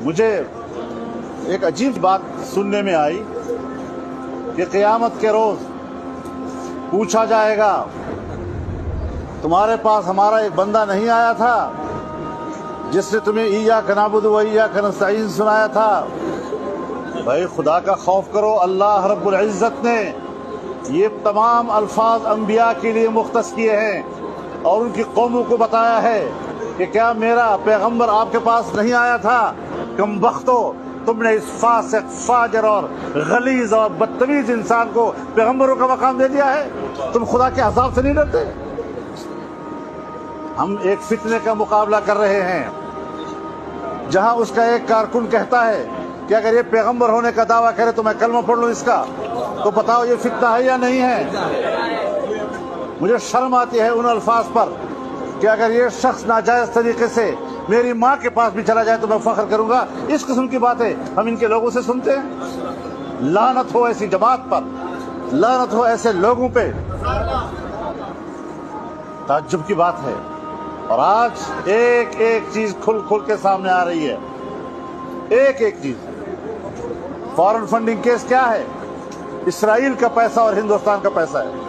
مجھے ایک عجیب بات سننے میں آئی کہ قیامت کے روز پوچھا جائے گا تمہارے پاس ہمارا ایک بندہ نہیں آیا تھا جس نے تمہیں ایاک نعبد و ایاک نستعین سنایا تھا؟ بھائی خدا کا خوف کرو، اللہ رب العزت نے یہ تمام الفاظ انبیاء کے لیے مختص کیے ہیں اور ان کی قوموں کو بتایا ہے کہ کیا میرا پیغمبر آپ کے پاس نہیں آیا تھا؟ کم بختو، تم نے اس فاسق، فاجر اور غلیظ اور بدتمیز انسان کو پیغمبروں کا مقام دے دیا ہے۔ تم خدا کے عذاب سے نہیں ڈرتے؟ ہم ایک فتنے کا مقابلہ کر رہے ہیں جہاں اس کا ایک کارکن کہتا ہے کہ اگر یہ پیغمبر ہونے کا دعویٰ کرے تو میں کلمہ پڑھ لوں اس کا، تو بتاؤ یہ فتنہ ہے یا نہیں ہے؟ مجھے شرم آتی ہے ان الفاظ پر کہ اگر یہ شخص ناجائز طریقے سے میری ماں کے پاس بھی چلا جائے تو میں فخر کروں گا۔ اس قسم کی باتیں ہم ان کے لوگوں سے سنتے ہیں۔ لعنت ہو ایسی جماعت پر، لعنت ہو ایسے لوگوں پہ۔ تعجب کی بات ہے، اور آج ایک ایک چیز کھل کھل کے سامنے آ رہی ہے، ایک ایک چیز۔ فارن فنڈنگ کیس کیا ہے؟ اسرائیل کا پیسہ اور ہندوستان کا پیسہ ہے۔